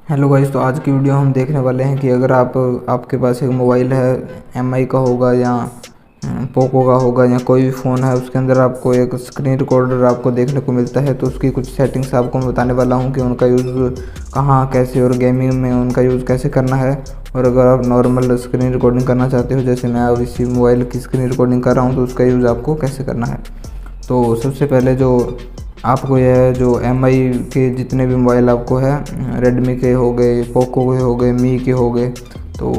Hello guys, तो आज की वीडियो हम देखने वाले हैं कि अगर आपके पास एक मोबाइल है, एमआई का होगा या पोको का होगा या कोई भी फ़ोन है, उसके अंदर आपको एक स्क्रीन रिकॉर्डर आपको देखने को मिलता है। तो उसकी कुछ सेटिंग्स आपको मैं बताने वाला हूं कि उनका यूज़ कहाँ कैसे और गेमिंग में उनका यूज़ कैसे करना है। और अगर आप नॉर्मल स्क्रीन रिकॉर्डिंग करना चाहते हो, जैसे मैं अब इसी मोबाइल की स्क्रीन रिकॉर्डिंग कर रहा हूँ, तो उसका यूज़ आपको कैसे करना है। तो सबसे पहले जो आपको यह है, जो एमआई के जितने भी मोबाइल आपको है, रेडमी के हो गए, पोको के हो गए, मी के हो गए, तो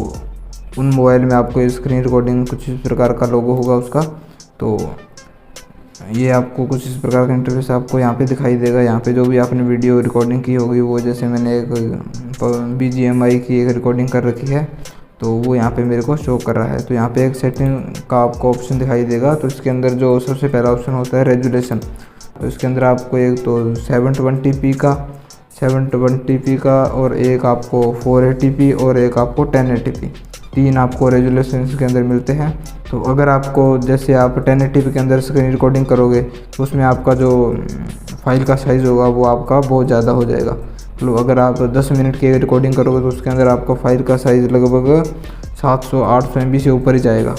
उन मोबाइल में आपको स्क्रीन रिकॉर्डिंग कुछ इस प्रकार का लोगो होगा उसका। तो ये आपको कुछ इस प्रकार का इंटरफेस आपको यहाँ पे दिखाई देगा। यहाँ पे जो भी आपने वीडियो रिकॉर्डिंग की होगी, वो जैसे मैंने एक BGMI की एक रिकॉर्डिंग कर रखी है, तो वो यहाँ पे मेरे को शो कर रहा है। तो यहाँ पे एक सेटिंग का आपको ऑप्शन दिखाई देगा। तो इसके अंदर जो सबसे पहला ऑप्शन होता है रेजुलेशन, तो इसके अंदर आपको एक तो 720p का और एक आपको 480p और एक आपको 1080p, तीन आपको रेजुलेशन के अंदर मिलते हैं। तो अगर आपको जैसे आप 1080p के अंदर स्क्रीन रिकॉर्डिंग करोगे, तो उसमें आपका जो फाइल का साइज़ होगा वो आपका बहुत ज़्यादा हो जाएगा। मतलब अगर आप 10 मिनट की रिकॉर्डिंग करोगे, तो उसके अंदर आपका फाइल का साइज़ लगभग 700-800 MB से ऊपर ही जाएगा।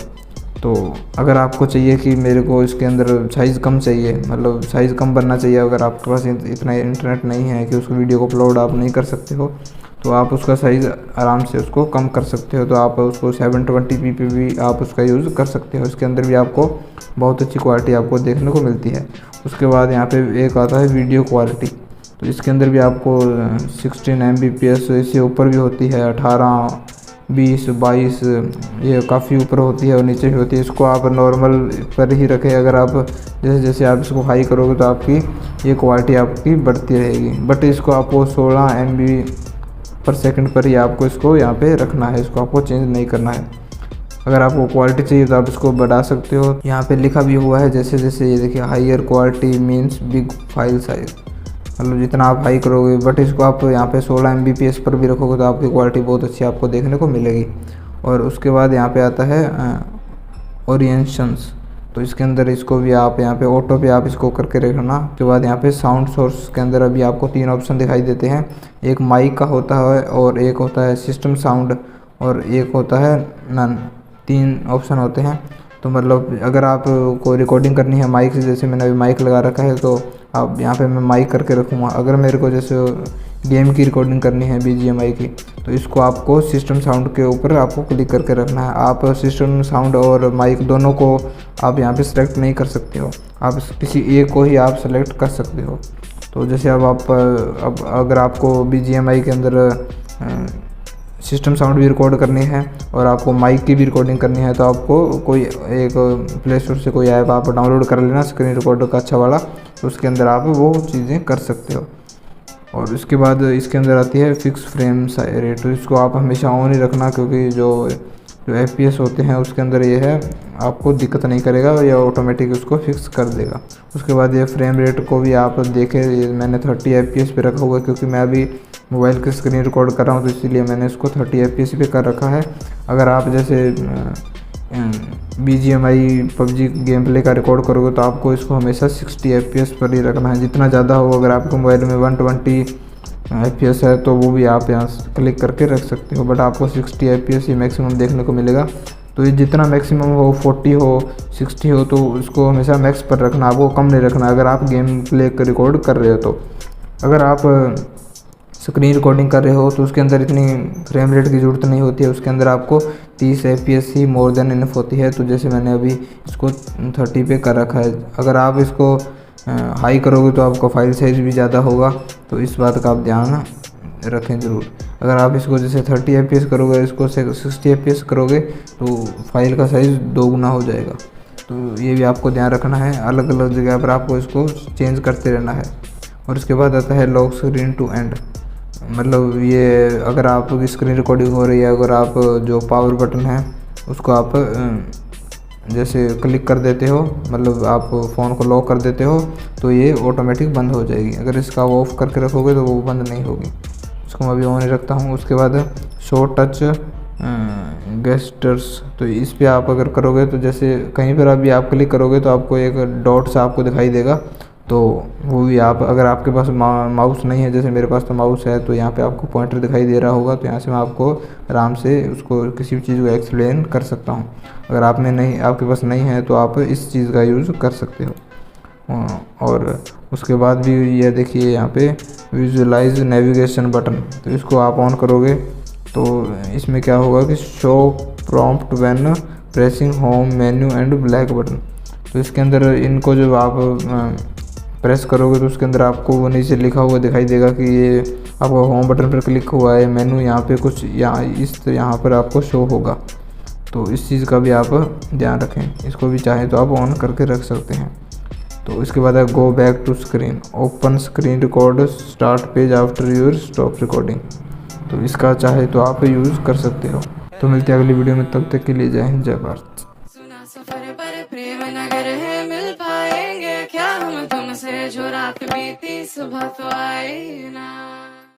तो अगर आपको चाहिए कि मेरे को इसके अंदर साइज़ कम चाहिए, मतलब साइज़ कम बनना चाहिए, अगर आपके पास इतना इंटरनेट नहीं है कि उस वीडियो को अपलोड आप नहीं कर सकते हो, तो आप उसका साइज़ आराम से उसको कम कर सकते हो। तो आप उसको 720p पे भी आप उसका यूज़ कर सकते हो। इसके अंदर भी आपको बहुत अच्छी क्वालिटी आपको देखने को मिलती है। उसके बाद यहाँ पे एक आता है वीडियो क्वालिटी, तो इसके अंदर भी आपको 16 Mbps से ऊपर भी होती है, 18, 20, 22, ये काफ़ी ऊपर होती है और नीचे भी होती है। इसको आप नॉर्मल पर ही रखें। अगर आप जैसे जैसे आप इसको हाई करोगे, तो आपकी ये क्वालिटी आपकी बढ़ती रहेगी। बट इसको आपको 16 MB/s पर ही आपको इसको यहाँ पे रखना है, इसको आपको चेंज नहीं करना है। अगर आपको क्वालिटी चाहिए तो आप इसको बढ़ा सकते हो। यहाँ पे लिखा भी हुआ है, जैसे जैसे ये देखिए, higher quality means big file size, मतलब जितना आप हाई करोगे। बट इसको आप यहाँ पे 16 Mbps पर भी रखोगे, तो आपकी क्वालिटी बहुत अच्छी आपको देखने को मिलेगी। और उसके बाद यहाँ पे आता है ओरिएंशंस, तो इसके अंदर इसको भी आप यहाँ पे ऑटो पे आप इसको करके रखना। उसके बाद यहाँ पे साउंड सोर्स के अंदर अभी आपको तीन ऑप्शन दिखाई देते हैं। एक माइक का होता है, और एक होता है सिस्टम साउंड, और एक होता है नन। तीन ऑप्शन होते हैं। तो मतलब अगर आप को रिकॉर्डिंग करनी है माइक से, जैसे मैंने अभी माइक लगा रखा है, तो अब यहाँ पे मैं माइक करके रखूँगा। अगर मेरे को जैसे गेम की रिकॉर्डिंग करनी है BGMI की, तो इसको आपको सिस्टम साउंड के ऊपर आपको क्लिक करके रखना है। आप सिस्टम साउंड और माइक दोनों को आप यहाँ पे सेलेक्ट नहीं कर सकते हो, आप किसी एक को ही आप सेलेक्ट कर सकते हो। तो जैसे अब अगर आपको BGMI के अंदर सिस्टम साउंड भी रिकॉर्ड करनी है और आपको माइक की भी रिकॉर्डिंग करनी है, तो आपको कोई एक प्ले स्टोर से कोई ऐप आप डाउनलोड कर लेना स्क्रीन रिकॉर्डर का अच्छा वाला, तो उसके अंदर आप वो चीज़ें कर सकते हो। और उसके बाद इसके अंदर आती है फिक्स फ्रेम रेट, तो इसको आप हमेशा ऑन ही रखना, क्योंकि जो FPS होते हैं उसके अंदर ये है, आपको दिक्कत नहीं करेगा, या ऑटोमेटिक उसको फिक्स कर देगा। उसके बाद ये फ्रेम रेट को भी आप देखें, मैंने 30 FPS पे रखा हुआ है, क्योंकि मैं अभी मोबाइल की स्क्रीन रिकॉर्ड कर रहा हूँ, तो इसीलिए मैंने इसको 30 FPS पे कर रखा है। अगर आप जैसे BGMI PUBG गेम प्ले का रिकॉर्ड करोगे, तो आपको इसको हमेशा 60 FPS पर ही रखना है, जितना ज़्यादा हो। अगर आपके मोबाइल में 120 FPS है, तो वो भी आप यहाँ क्लिक करके रख सकते हो, बट आपको 60 FPS ही मैक्सिमम देखने को मिलेगा। तो ये जितना मैक्सिमम हो, 40 हो, 60 हो, तो उसको हमेशा मैक्स पर रखना, आपको कम नहीं रखना अगर आप गेम प्ले रिकॉर्ड कर रहे हो। तो अगर आप स्क्रीन रिकॉर्डिंग कर रहे हो, तो उसके अंदर इतनी फ्रेम रेट की ज़रूरत नहीं होती है, उसके अंदर आपको 30 FPS ही मोर देन इनफ होती है। तो जैसे मैंने अभी इसको 30 पे कर रखा है। अगर आप इसको हाई करोगे, तो आपका फाइल साइज़ भी ज़्यादा होगा, तो इस बात का आप ध्यान रखें ज़रूर। अगर आप इसको जैसे 30 FPS करोगे, इसको 60 FPS करोगे, तो फाइल का साइज़ दोगुना हो जाएगा। तो ये भी आपको ध्यान रखना है, अलग अलग जगह पर आपको इसको चेंज करते रहना है। और उसके बाद आता है लॉक स्क्रीन टू एंड, मतलब ये अगर आपकी स्क्रीन रिकॉर्डिंग हो रही है, अगर आप जो पावर बटन है उसको आप जैसे क्लिक कर देते हो, मतलब आप फ़ोन को लॉक कर देते हो, तो ये ऑटोमेटिक बंद हो जाएगी। अगर इसका ऑफ करके रखोगे, तो वो बंद नहीं होगी। इसको मैं अभी ऑन ही रखता हूँ। उसके बाद शो टच गेस्टर्स, तो इस पे आप अगर करोगे, तो जैसे कहीं पर अभी आप क्लिक करोगे, तो आपको एक डॉट सा आपको दिखाई देगा, तो वो भी आप, अगर आपके पास माउस नहीं है, जैसे मेरे पास तो माउस है, तो यहाँ पे आपको पॉइंटर दिखाई दे रहा होगा, तो यहाँ से मैं आपको आराम से उसको किसी भी चीज़ को एक्सप्लेन कर सकता हूँ। अगर आपके पास नहीं है तो आप इस चीज़ का यूज़ कर सकते हो। और उसके बाद भी ये देखिए यहाँ पे विजुअलाइज नेविगेशन बटन, तो इसको आप ऑन करोगे तो इसमें क्या होगा कि show prompt when pressing home menu and black button. तो इसके अंदर इनको जब आप प्रेस करोगे तो उसके अंदर आपको वो नीचे लिखा हुआ दिखाई देगा कि ये आपका होम बटन पर क्लिक हुआ है, मेन्यू यहाँ पे कुछ यहाँ पर आपको शो होगा। तो इस चीज़ का भी आप ध्यान रखें, इसको भी चाहें तो आप ऑन करके रख सकते हैं। तो इसके बाद है go back to screen, open screen record start page after your stop recording. तो इसका चाहे तो आप यूज़ कर सकते हो। तो मिलते हैं अगली वीडियो में, तब तक के लिए जय हिंद, जय भारत। सुना सफर पर प्रेम नगर है, मिल पाएंगे क्या हम तुमसे, जो रात बीती सुबह तो आई ना।